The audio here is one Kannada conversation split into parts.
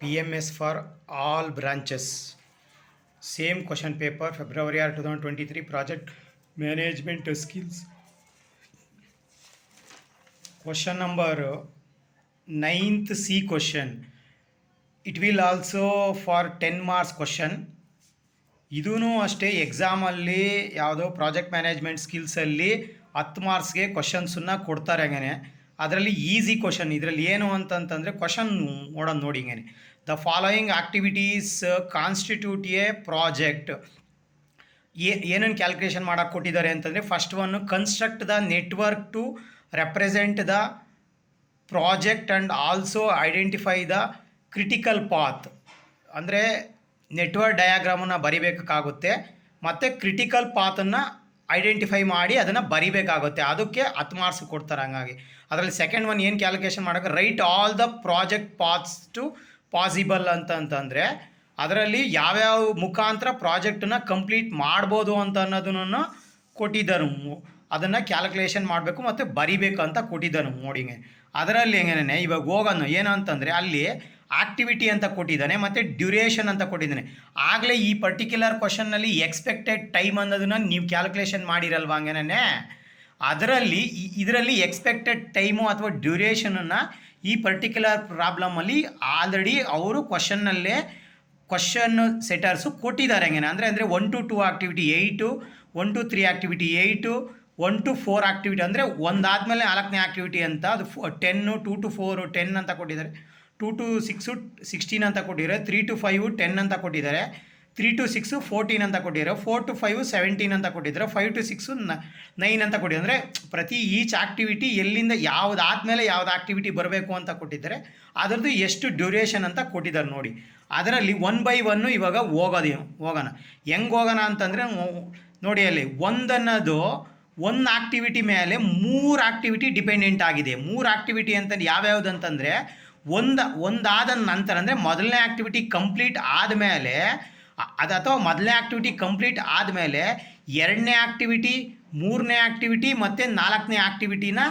PMS for all branches. Same question paper, February 2023, project management skills. Question number 9th C question. It will also for 10 marks question. ಇದೂ ಅಷ್ಟೇ ಎಕ್ಸಾಮಲ್ಲಿ ಯಾವುದೋ ಪ್ರಾಜೆಕ್ಟ್ ಮ್ಯಾನೇಜ್ಮೆಂಟ್ ಸ್ಕಿಲ್ಸಲ್ಲಿ 10 ಮಾರ್ಕ್ಸ್ಗೆ ಕ್ವಶನ್ಸನ್ನು ಕೊಡ್ತಾರೆ ಹಂಗೆ. ಅದರಲ್ಲಿ ಈಸಿ ಕ್ವಶನ್. ಇದರಲ್ಲಿ ಏನು ಅಂತಂತಂದರೆ ಕ್ವಶನ್ ನೋಡೋಣ ನೋಡಿ ಹಿಂಗೆ. The following activities constitute a project. ಏನೇನು ಕ್ಯಾಲ್ಕುಲೇಷನ್ ಮಾಡೋಕ್ಕೆ ಕೊಟ್ಟಿದ್ದಾರೆ ಅಂತಂದರೆ, first one construct the network to represent the project and also identify the critical path. ಅಂದರೆ ನೆಟ್ವರ್ಕ್ ಡಯಾಗ್ರಾಮನ್ನು ಬರಿಬೇಕಾಗುತ್ತೆ ಮತ್ತು ಕ್ರಿಟಿಕಲ್ ಪಾತನ್ನು ಐಡೆಂಟಿಫೈ ಮಾಡಿ ಅದನ್ನು ಬರಿಬೇಕಾಗುತ್ತೆ. ಅದಕ್ಕೆ 10 ಮಾರ್ಕ್ಸ್ ಕೊಡ್ತಾರೆ. ಹಂಗಾಗಿ ಅದರಲ್ಲಿ ಸೆಕೆಂಡ್ ಒನ್ ಏನು ಕ್ಯಾಲ್ಕುಲೇಷನ್ ಮಾಡೋಕ್ಕೆ, write all the project paths to possible ಅಂತಂದರೆ ಅದರಲ್ಲಿ ಯಾವ್ಯಾವ ಮುಖಾಂತರ ಪ್ರಾಜೆಕ್ಟನ್ನು ಕಂಪ್ಲೀಟ್ ಮಾಡ್ಬೋದು ಅಂತ ಅನ್ನೋದನ್ನು ಕೊಟ್ಟಿದ್ದರು. ಅದನ್ನು ಕ್ಯಾಲ್ಕುಲೇಷನ್ ಮಾಡಬೇಕು ಮತ್ತು ಬರಿಬೇಕು ಅಂತ ಕೊಟ್ಟಿದ್ದಾನೆ ನೋಡಿಗೆ. ಅದರಲ್ಲಿ ಹೆಂಗೇನೆ ಇವಾಗ ಹೋಗೋಣ ಏನು ಅಂತಂದರೆ, ಅಲ್ಲಿ ಆಕ್ಟಿವಿಟಿ ಅಂತ ಕೊಟ್ಟಿದ್ದಾನೆ ಮತ್ತು ಡ್ಯೂರೇಷನ್ ಅಂತ ಕೊಟ್ಟಿದ್ದಾನೆ. ಆಗಲೇ ಈ ಪರ್ಟಿಕ್ಯುಲರ್ ಕ್ವಶನ್ನಲ್ಲಿ ಎಕ್ಸ್ಪೆಕ್ಟೆಡ್ ಟೈಮ್ ಅನ್ನೋದನ್ನು ನೀವು ಕ್ಯಾಲ್ಕುಲೇಷನ್ ಮಾಡಿರಲ್ವ ಹಂಗೇನೆ. ಅದರಲ್ಲಿ ಇದರಲ್ಲಿ ಎಕ್ಸ್ಪೆಕ್ಟೆಡ್ ಟೈಮು ಅಥವಾ ಡ್ಯೂರೇಷನನ್ನು ಈ ಪರ್ಟಿಕ್ಯುಲರ್ ಪ್ರಾಬ್ಲಮಲ್ಲಿ ಆಲ್ರೆಡಿ ಅವರು ಕ್ವಶನ್ ಸೆಟರ್ಸು ಕೊಟ್ಟಿದ್ದಾರೆ ಹಂಗೇನೆ. ಅಂದರೆ 1 to 2 activity 8, 1 to 3 activity 8, 1 to 4 activity ಅಂದರೆ ಒಂದಾದಮೇಲೆ 4ನೇ ಆಕ್ಟಿವಿಟಿ ಅಂತ ಅದು 10, 2 to 4 10 ಅಂತ ಕೊಟ್ಟಿದ್ದಾರೆ, 2 to 6 16 ಅಂತ ಕೊಟ್ಟಿದ್ದಾರೆ, 3 to 5 10 ಅಂತ ಕೊಟ್ಟಿದ್ದಾರೆ, 3 to 6 14 ಅಂತ ಕೊಟ್ಟಿದ್ದಾರೆ, 4 to 5 17 ಅಂತ ಕೊಟ್ಟಿದ್ದಾರೆ, 5 to 6 9 ಅಂತ ಕೊಟ್ಟಿದ್ದಾರೆ. ಅಂದರೆ ಪ್ರತಿ ಈಚ್ ಆಕ್ಟಿವಿಟಿ ಎಲ್ಲಿಂದ ಯಾವುದಾದ್ಮೇಲೆ ಯಾವ್ದು ಆಕ್ಟಿವಿಟಿ ಬರಬೇಕು ಅಂತ ಕೊಟ್ಟಿದ್ದಾರೆ, ಅದರದ್ದು ಎಷ್ಟು ಡ್ಯೂರೇಷನ್ ಅಂತ ಕೊಟ್ಟಿದ್ದಾರೆ ನೋಡಿ. ಅದರಲ್ಲಿ 1 by 1 ಇವಾಗ ಹೋಗೋಣ. ಹೆಂಗೆ ಹೋಗೋಣ ಅಂತಂದರೆ ನೋಡಿ, ಅಲ್ಲಿ ಒಂದನ್ನೋದು ಒಂದು ಆಕ್ಟಿವಿಟಿ ಮೇಲೆ 3 ಆಕ್ಟಿವಿಟಿ ಡಿಪೆಂಡೆಂಟ್ ಆಗಿದೆ. 3 ಆಕ್ಟಿವಿಟಿ ಅಂತ ಯಾವ್ಯಾವುದು ಅಂತಂದರೆ, ಒಂದಾದ ನಂತರ ಅಂದರೆ ಮೊದಲನೇ ಆಕ್ಟಿವಿಟಿ ಕಂಪ್ಲೀಟ್ ಆದಮೇಲೆ ಅಥವಾ ಮೊದಲನೇ ಆಕ್ಟಿವಿಟಿ ಕಂಪ್ಲೀಟ್ ಆದಮೇಲೆ 2ನೇ ಆಕ್ಟಿವಿಟಿ, 3ನೇ ಆಕ್ಟಿವಿಟಿ ಮತ್ತು 4ನೇ ಆಕ್ಟಿವಿಟಿನ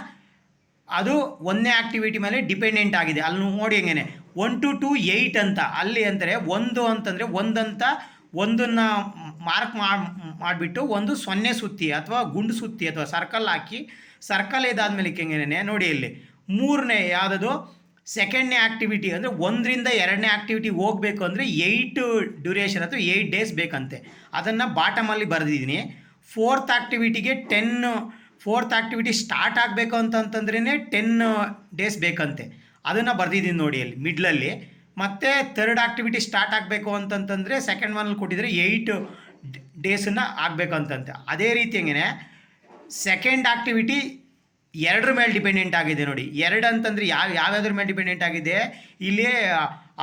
ಅದು 1ನೇ ಆಕ್ಟಿವಿಟಿ ಮೇಲೆ ಡಿಪೆಂಡೆಂಟ್ ಆಗಿದೆ. ಅಲ್ಲಿ ನೋಡಿ ಹೆಂಗೇನೆ 1 to 2 8 ಅಂತ ಅಲ್ಲಿ ಅಂತಾರೆ. ಒಂದು ಅಂತಂದರೆ ಒಂದನ್ನು ಮಾರ್ಕ್ ಮಾಡಿಬಿಟ್ಟು ಒಂದು 0 ಸುತ್ತಿ ಅಥವಾ ಗುಂಡು ಸುತ್ತಿ ಅಥವಾ ಸರ್ಕಲ್ ಹಾಕಿ, ಸರ್ಕಲ್ ಇದಾದ್ಮೇಲೆ ಹೆಂಗೇನೆ ನೋಡಿ ಇಲ್ಲಿ 3ನೇ ಯಾವುದದು ಸೆಕೆಂಡ್ನೇ ಆಕ್ಟಿವಿಟಿ ಅಂದರೆ 1ರಿಂದ 2ನೇ ಆಕ್ಟಿವಿಟಿ ಹೋಗಬೇಕು ಅಂದರೆ 8 ಡ್ಯೂರೇಷನ್ ಅಥವಾ 8 ಡೇಸ್ ಬೇಕಂತೆ. ಅದನ್ನು ಬಾಟಮಲ್ಲಿ ಬರೆದಿದ್ದೀನಿ. 4th ಆಕ್ಟಿವಿಟಿಗೆ 10, 4th ಆಕ್ಟಿವಿಟಿ ಸ್ಟಾರ್ಟ್ ಆಗಬೇಕು ಅಂತಂದ್ರೇ 10 ಡೇಸ್ ಬೇಕಂತೆ. ಅದನ್ನು ಬರೆದಿದ್ದೀನಿ ನೋಡಿ ಅಲ್ಲಿ ಮಿಡ್ಲಲ್ಲಿ. ಮತ್ತು 3rd ಆಕ್ಟಿವಿಟಿ ಸ್ಟಾರ್ಟ್ ಆಗಬೇಕು ಅಂತಂತಂದರೆ ಸೆಕೆಂಡ್ ಒನ್ನಲ್ಲಿ ಕೊಟ್ಟಿದ್ರೆ 8 ಡೇಸನ್ನು ಆಗಬೇಕಂತಂತೆ. ಅದೇ ರೀತಿ ಹಂಗೆ ಸೆಕೆಂಡ್ ಆಕ್ಟಿವಿಟಿ 2 ಮೇಲೆ ಡಿಪೆಂಡೆಂಟ್ ಆಗಿದೆ ನೋಡಿ. 2 ಅಂತಂದರೆ ಯಾವ್ಯಾವ್ದ್ರ ಮೇಲೆ ಡಿಪೆಂಡೆಂಟ್ ಆಗಿದೆ, ಇಲ್ಲಿ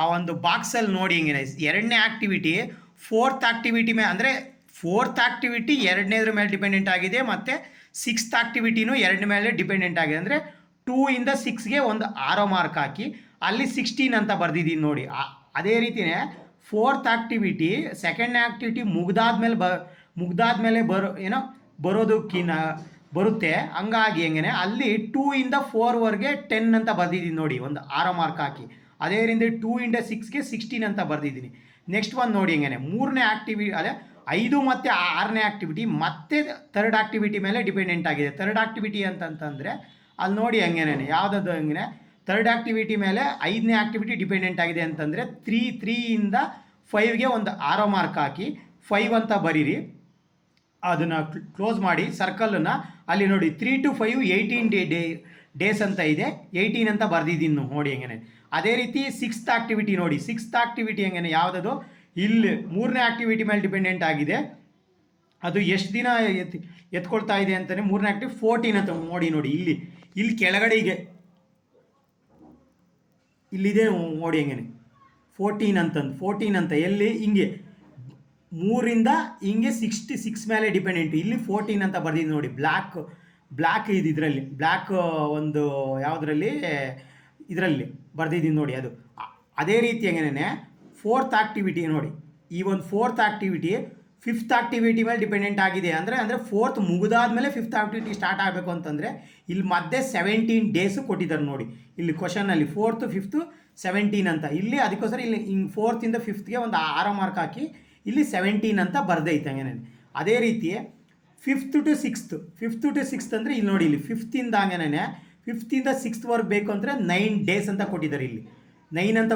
ಆ ಒಂದು ಬಾಕ್ಸಲ್ಲಿ ನೋಡಿ ಹಿಂಗೆ 2ನೇ ಆಕ್ಟಿವಿಟಿ 4th ಆಕ್ಟಿವಿಟಿ ಮೇಲೆ ಅಂದರೆ 4th ಆಕ್ಟಿವಿಟಿ 2ನೇದ್ರ ಮೇಲೆ ಡಿಪೆಂಡೆಂಟ್ ಆಗಿದೆ ಮತ್ತು 6th ಆಕ್ಟಿವಿಟಿನೂ 2 ಮೇಲೆ ಡಿಪೆಂಡೆಂಟ್ ಆಗಿದೆ. ಅಂದರೆ 2 ಇಂದ 6ಗೆ ಒಂದು ಆರೋ ಮಾರ್ಕ್ ಹಾಕಿ ಅಲ್ಲಿ 16 ಅಂತ ಬರೆದಿದ್ದೀನಿ ನೋಡಿ. ಅದೇ ರೀತಿಯೇ 4th ಆಕ್ಟಿವಿಟಿ ಸೆಕೆಂಡ್ನೇ ಆಕ್ಟಿವಿಟಿ ಮುಗ್ದಾದ್ಮೇಲೆ ಬರುತ್ತೆ. ಹಂಗಾಗಿ ಹೆಂಗೆ ಅಲ್ಲಿ 2 ಇಂದ 4ವರೆಗೆ 10 ಅಂತ ಬರೆದಿದ್ದೀನಿ ನೋಡಿ, ಒಂದು ಆರೋ ಮಾರ್ಕ್ ಹಾಕಿ. ಅದೇ ರೀತಿ 2 ಇಂದ 6ಗೆ 16 ಅಂತ ಬರೆದಿದ್ದೀನಿ. ನೆಕ್ಸ್ಟ್ ಒಂದು ನೋಡಿ ಹೆಂಗೆ 3ನೇ ಆಕ್ಟಿವಿಟಿ ಅದೇ 5 ಮತ್ತು 6ನೇ ಆಕ್ಟಿವಿಟಿ ಮತ್ತೆ 3rd ಆಕ್ಟಿವಿಟಿ ಮೇಲೆ ಡಿಪೆಂಡೆಂಟ್ ಆಗಿದೆ. 3rd ಆಕ್ಟಿವಿಟಿ ಅಂತಂತಂದರೆ ಅಲ್ಲಿ ನೋಡಿ ಹೆಂಗೇನೆ ಯಾವುದದು ಹೆಂಗೆ 3rd ಆಕ್ಟಿವಿಟಿ ಮೇಲೆ 5ನೇ ಆಕ್ಟಿವಿಟಿ ಡಿಪೆಂಡೆಂಟ್ ಆಗಿದೆ ಅಂತಂದರೆ 3 ಇಂದ 5ಗೆ ಒಂದು ಆರೋ ಮಾರ್ಕ್ ಹಾಕಿ 5 ಅಂತ ಬರೀರಿ. ಅದನ್ನು ಕ್ಲೋಸ್ ಮಾಡಿ ಸರ್ಕಲನ್ನು ಅಲ್ಲಿ ನೋಡಿ 3 to 5 18 ಡೇಸ್ ಅಂತ ಇದೆ, 18 ಅಂತ ಬರೆದಿದ್ದೀನಿ ನೋಡಿ ಹೆಂಗೆ. ಅದೇ ರೀತಿ 6th ಆಕ್ಟಿವಿಟಿ ನೋಡಿ, 6th ಆಕ್ಟಿವಿಟಿ ಹೆಂಗೆ ಯಾವುದದು ಇಲ್ಲಿ 3ನೇ ಆಕ್ಟಿವಿಟಿ ಮೇಲೆ ಡಿಪೆಂಡೆಂಟ್ ಆಗಿದೆ. ಅದು ಎಷ್ಟು ದಿನ ಎತ್ಕೊಳ್ತಾ ಇದೆ ಅಂತಲೇ 3ನೇ ಆಕ್ಟಿವಿಟಿ 14 ಅಂತ ನೋಡಿ ಇಲ್ಲಿ ಕೆಳಗಡೆ ಹೀಗೆ ಇಲ್ಲಿದೆ ನೋಡಿ ಹೆಂಗೆ 14 ಅಂತ ಎಲ್ಲಿ ಹಿಂಗೆ 3ರಿಂದ ಹಿಂಗೆ 66 ಮೇಲೆ ಡಿಪೆಂಡೆಂಟ್. ಇಲ್ಲಿ 14 ಅಂತ ಬರ್ದಿದ್ದು ನೋಡಿ, ಬ್ಲ್ಯಾಕ್ ಇದು ಇದರಲ್ಲಿ ಬ್ಲ್ಯಾಕ್ ಒಂದು ಯಾವುದರಲ್ಲಿ ಇದರಲ್ಲಿ ಬರ್ದಿದ್ದೀನಿ ನೋಡಿ ಅದು. ಅದೇ ರೀತಿ ಹೆಂಗೇನೆ 4th ಆಕ್ಟಿವಿಟಿ ನೋಡಿ, ಈ ಒಂದು 4th ಆಕ್ಟಿವಿಟಿ 5th ಆಕ್ಟಿವಿಟಿ ಮೇಲೆ ಡಿಪೆಂಡೆಂಟ್ ಆಗಿದೆ. ಅಂದರೆ 4th ಮುಗಿದಾದ್ಮೇಲೆ 5th ಆಕ್ಟಿವಿಟಿ ಸ್ಟಾರ್ಟ್ ಆಗಬೇಕು ಅಂತಂದರೆ ಇಲ್ಲಿ ಮಧ್ಯೆ 17 ಡೇಸು ಕೊಟ್ಟಿದ್ದಾರೆ ನೋಡಿ ಇಲ್ಲಿ ಕ್ವಶನಲ್ಲಿ. 4th 5th 17 ಅಂತ. ಇಲ್ಲಿ ಅದಕ್ಕೋಸ್ಕರ ಇಲ್ಲಿ ಹಿಂಗೆ 4th 5th ಒಂದು 6 ಮಾರ್ಕ್ ಹಾಕಿ ಇಲ್ಲಿ 17 ಅಂತ ಬರ್ದೈತೆ ಹಂಗೆ. ಅದೇ ರೀತಿ 5th to 6th ಅಂದರೆ ಇಲ್ಲಿ ನೋಡಿ, ಇಲ್ಲಿ 5th ಹಂಗೇನೆ 5th 6th ಬೇಕು ಅಂದರೆ 9 ಡೇಸ್ ಅಂತ ಕೊಟ್ಟಿದ್ದಾರೆ. ಇಲ್ಲಿ 9 ಅಂತ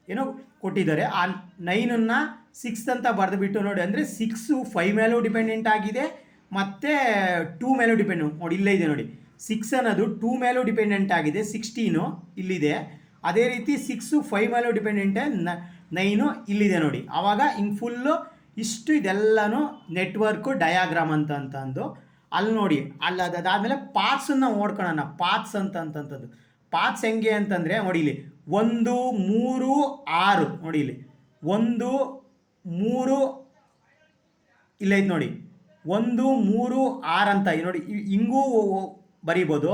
ಏನೋ ಕೊಟ್ಟಿದ್ದಾರೆ. ಆ 9 6 ಅಂತ ಬರೆದುಬಿಟ್ಟು ನೋಡಿ, ಅಂದರೆ 6 5 ಮೇಲೂ ಡಿಪೆಂಡೆಂಟ್ ಆಗಿದೆ ಮತ್ತು 2 ಮೇಲೂ ಡಿಪೆಂಡೆಂಟ್. ನೋಡಿ ಇಲ್ಲೇ ಇದೆ ನೋಡಿ, 6 ಅನ್ನೋದು 2 ಮೇಲೂ ಡಿಪೆಂಡೆಂಟ್ ಆಗಿದೆ, 16 ಇಲ್ಲಿದೆ. ಅದೇ ರೀತಿ 6 5 ಮೇಲೂ ಡಿಪೆಂಡೆಂಟ್, 9 ಇಲ್ಲಿದೆ ನೋಡಿ. ಆವಾಗ ಹಿಂಗೆ ಫುಲ್ಲು ಇಷ್ಟು ಇದೆಲ್ಲನೂ ನೆಟ್ವರ್ಕು ಡಯಾಗ್ರಾಮ್ ಅಂತಂದು ಅಲ್ಲಿ ನೋಡಿ. ಅಲ್ಲಿ ಅದಾದಮೇಲೆ ಪಾರ್ಟ್ಸನ್ನು ಓಡ್ಕೊಳ್ಳೋಣ. ಪಾರ್ಟ್ಸ್ ಅಂತಂಥದ್ದು ಪಾರ್ಟ್ಸ್ ಹೆಂಗೆ ಅಂತಂದರೆ ನೋಡಿ, ಇಲ್ಲಿ 1 3 6 ನೋಡಿ, ಇಲ್ಲಿ 1 3 ಇಲ್ಲೈತೆ ನೋಡಿ, 1 3 6 ಅಂತ ನೋಡಿ. ಹಿಂಗೂ ಬರೀಬೋದು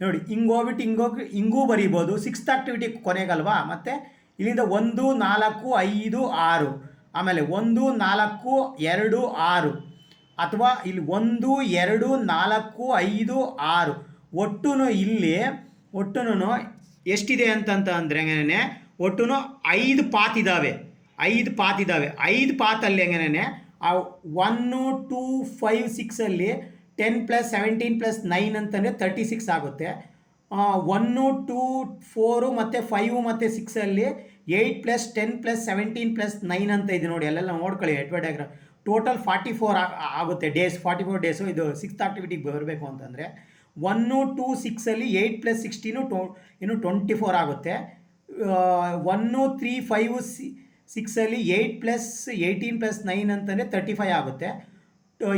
ನೋಡಿ, ಹಿಂಗೆ ಹೋಗ್ಬಿಟ್ಟು ಹಿಂಗೂ ಬರೀಬೋದು. 6th activity ಕೊನೆಗಲ್ವಾ. ಮತ್ತು ಇಲ್ಲಿಂದ 1 4 5 6, ಆಮೇಲೆ 1 4 2 6, ಅಥವಾ ಇಲ್ಲಿ 1 2 4 5 6 ಒಟ್ಟು ಇಲ್ಲಿ ಎಷ್ಟಿದೆ ಅಂತಂದರೆ ಹೆಂಗೇನೆ ಒಟ್ಟು 5 ಪಾತ್ ಇದ್ದಾವೆ. 5 ಪಾತಲ್ಲಿ ಹೆಂಗೇನೆ 1 2 5 6 10 + 17 + 9 ಅಂತಂದರೆ 36 ಆಗುತ್ತೆ. 1 2 4 ಮತ್ತು 5 ಮತ್ತು 6 8 + 10 + 17 + 9 ಅಂತ ಇದೆ ನೋಡಿ. ಅಲ್ಲೆಲ್ಲ ನೋಡ್ಕೊಳ್ಳಿ ಎಡ್ವರ್ಡ್ ಡಯಾಗ್ರಾಮ್. ಟೋಟಲ್ 44 ಆಗುತ್ತೆ ಡೇಸ್. 44 ಡೇಸು ಇದು 6th ಆಕ್ಟಿವಿಟಿಗೆ ಬರಬೇಕು ಅಂತಂದರೆ 1 2 6 8 + 16 24 ಆಗುತ್ತೆ. 1 3 5 6 8 + 18 + 9 ಅಂತಂದರೆ 35 ಆಗುತ್ತೆ.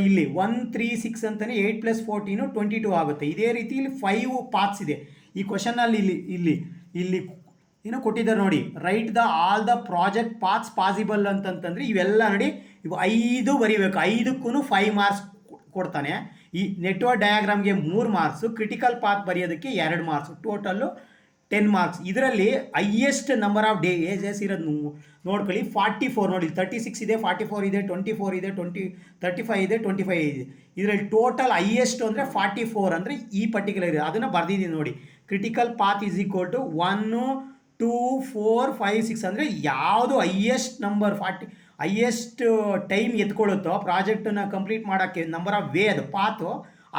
ಇಲ್ಲಿ 1 3 6 ಅಂತಲೇ 8 + 14 22 ಆಗುತ್ತೆ. ಇದೇ ರೀತಿ ಇಲ್ಲಿ 5 ಪಾರ್ಟ್ಸ್ ಇದೆ ಈ ಕ್ವಶನಲ್ಲಿ. ಇಲ್ಲಿ ಏನೋ ಕೊಟ್ಟಿದ್ದಾರೆ ನೋಡಿ, right all the project parts possible ಅಂತಂತಂದರೆ ಇವೆಲ್ಲ ನೋಡಿ, ಇವು 5 ಬರೀಬೇಕು. 5ಕ್ಕೂ 5 ಮಾರ್ಕ್ಸ್ ಕೊಡ್ತಾನೆ. ಈ ನೆಟ್ವರ್ಕ್ ಡಯಾಗ್ರಾಮ್ಗೆ 3 ಮಾರ್ಕ್ಸು, ಕ್ರಿಟಿಕಲ್ ಪಾತ್ ಬರೆಯೋದಕ್ಕೆ 2 ಮಾರ್ಕ್ಸು, ಟೋಟಲ್ಲು 10 ಮಾರ್ಕ್ಸ್. ಇದರಲ್ಲಿ ಹೈಯೆಸ್ಟ್ ನಂಬರ್ ಆಫ್ ಏಜಸ್ ಇರೋದು ನೋಡ್ಕೊಳ್ಳಿ. 44 ನೋಡಿ, 36 ಇದೆ, 44 ಇದೆ, 24 ಇದೆ, 35 ಇದೆ, 25 ಇದೆ. ಇದರಲ್ಲಿ ಟೋಟಲ್ ಹೈಯೆಸ್ಟ್ ಅಂದರೆ 44 ಅಂದರೆ ಈ ಪರ್ಟಿಕ್ಯುಲರ್ ಇದೆ. ಅದನ್ನು ಬರ್ದಿದ್ದೀನಿ ನೋಡಿ. ಕ್ರಿಟಿಕಲ್ ಪಾತ್ = 1 2 4 5 6 ಅಂದರೆ ಯಾವುದು ಹೈಯೆಸ್ಟ್ ನಂಬರ್ ಹೈಯೆಸ್ಟ್ ಟೈಮ್ ಎತ್ಕೊಳ್ಳುತ್ತೋ ಪ್ರಾಜೆಕ್ಟನ್ನು ಕಂಪ್ಲೀಟ್ ಮಾಡೋಕ್ಕೆ, ನಂಬರ್ ಆಫ್ ವೇ ಅದು ಪಾತು,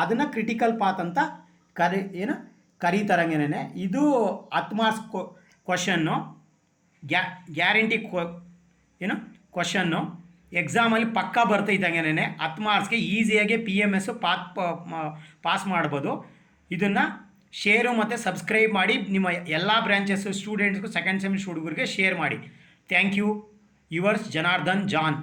ಅದನ್ನು ಕ್ರಿಟಿಕಲ್ ಪಾತ್ ಅಂತ ಕರೀತಾರಂಗೇನೆ. ಇದು 10 ಮಾರ್ಕ್ಸ್ ಕ್ವಶನ್ನು, ಗ್ಯಾರಂಟಿ ಕ್ವಶನ್ನು. ಎಕ್ಸಾಮಲ್ಲಿ ಪಕ್ಕಾ ಬರ್ತೈತಂಗೇನೆ. 10 ಮಾರ್ಕ್ಸ್ಗೆ ಈಸಿಯಾಗಿ PMS ಪಾಸ್ ಮಾಡ್ಬೋದು. ಇದನ್ನು ಶೇರು ಮತ್ತು ಸಬ್ಸ್ಕ್ರೈಬ್ ಮಾಡಿ. ನಿಮ್ಮ ಎಲ್ಲ ಬ್ರ್ಯಾಂಚಸ್ಸು ಸ್ಟೂಡೆಂಟ್ಸ್ಗೂ, ಸೆಕೆಂಡ್ ಸೆಮಿಸ್ಟರ್ ಹುಡುಗರಿಗೆ ಶೇರ್ ಮಾಡಿ. Thank you. Yours Janardhan John.